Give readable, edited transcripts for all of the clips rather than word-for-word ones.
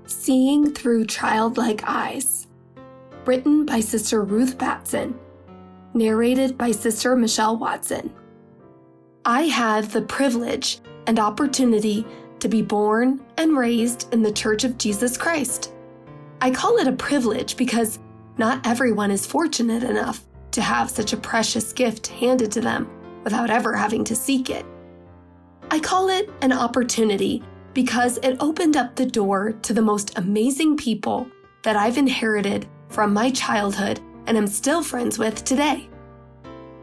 Seeing Through Childlike Eyes, written by Sister Ruth Batson, narrated by Sister Michelle Watson. I had the privilege and opportunity to be born and raised in the Church of Jesus Christ. I call it a privilege because not everyone is fortunate enough to have such a precious gift handed to them without ever having to seek it. I call it an opportunity because it opened up the door to the most amazing people that I've inherited from my childhood and am still friends with today.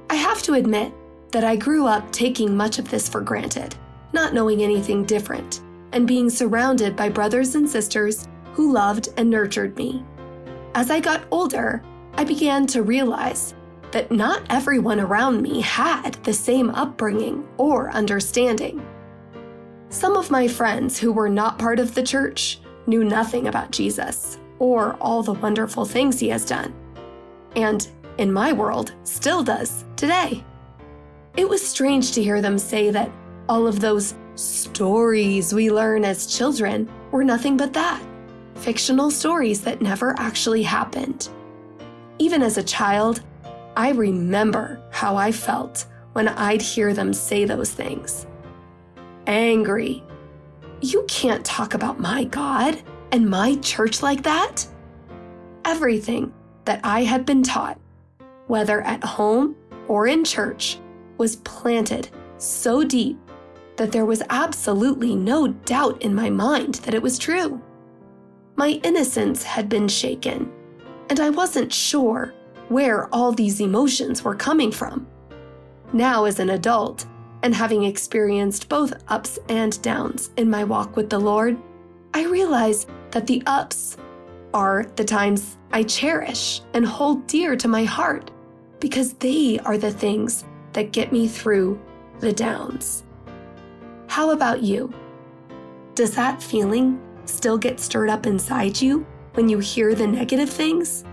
I have to admit that I grew up taking much of this for granted, not knowing anything different, and being surrounded by brothers and sisters who loved and nurtured me. As I got older, I began to realize that not everyone around me had the same upbringing or understanding. Some of my friends who were not part of the church knew nothing about Jesus or all the wonderful things he has done, and in my world, still does today. It was strange to hear them say that all of those stories we learn as children were nothing but that, fictional stories that never actually happened. Even as a child, I remember how I felt when I'd hear them say those things. Angry. You can't talk about my God and my church like that. Everything that I had been taught, whether at home or in church, was planted so deep that there was absolutely no doubt in my mind that it was true. My innocence had been shaken, and I wasn't sure where all these emotions were coming from. Now, as an adult, and having experienced both ups and downs in my walk with the Lord, I realize that the ups are the times I cherish and hold dear to my heart because they are the things that get me through the downs. How about you? Does that feeling still get stirred up inside you when you hear the negative things?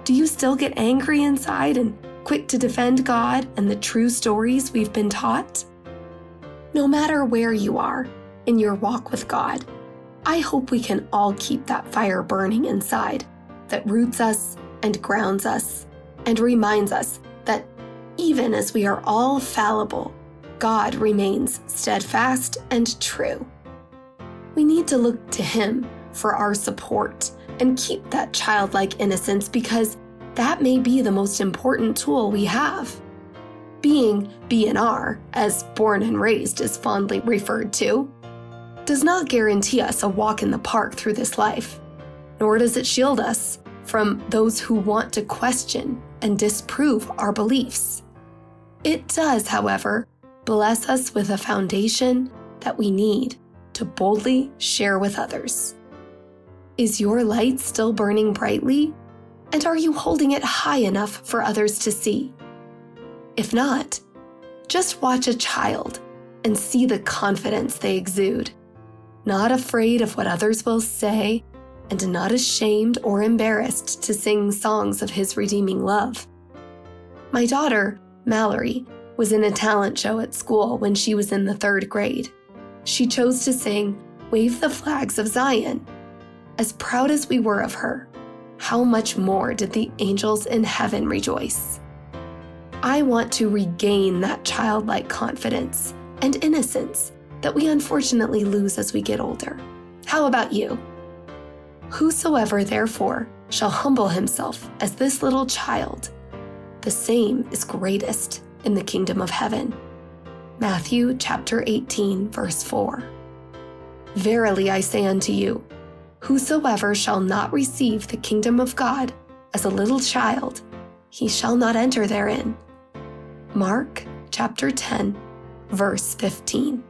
Do you still get angry inside and quick to defend God and the true stories we've been taught? No matter where you are in your walk with God, I hope we can all keep that fire burning inside that roots us and grounds us and reminds us that even as we are all fallible, God remains steadfast and true. We need to look to Him for our support and keep that childlike innocence because that may be the most important tool we have. Being BNR, as born and raised is fondly referred to, does not guarantee us a walk in the park through this life, nor does it shield us from those who want to question and disprove our beliefs. It does, however, bless us with a foundation that we need to boldly share with others. Is your light still burning brightly? And are you holding it high enough for others to see? If not, just watch a child and see the confidence they exude, not afraid of what others will say and not ashamed or embarrassed to sing songs of His redeeming love. My daughter, Mallory, was in a talent show at school when she was in the 3rd grade. She chose to sing "Wave the Flags of Zion." As proud as we were of her, how much more did the angels in heaven rejoice? I want to regain that childlike confidence and innocence that we unfortunately lose as we get older. How about you? Whosoever therefore shall humble himself as this little child, the same is greatest in the kingdom of heaven. Matthew chapter 18, verse 4. Verily I say unto you, whosoever shall not receive the kingdom of God as a little child, he shall not enter therein. Mark chapter 10, verse 15.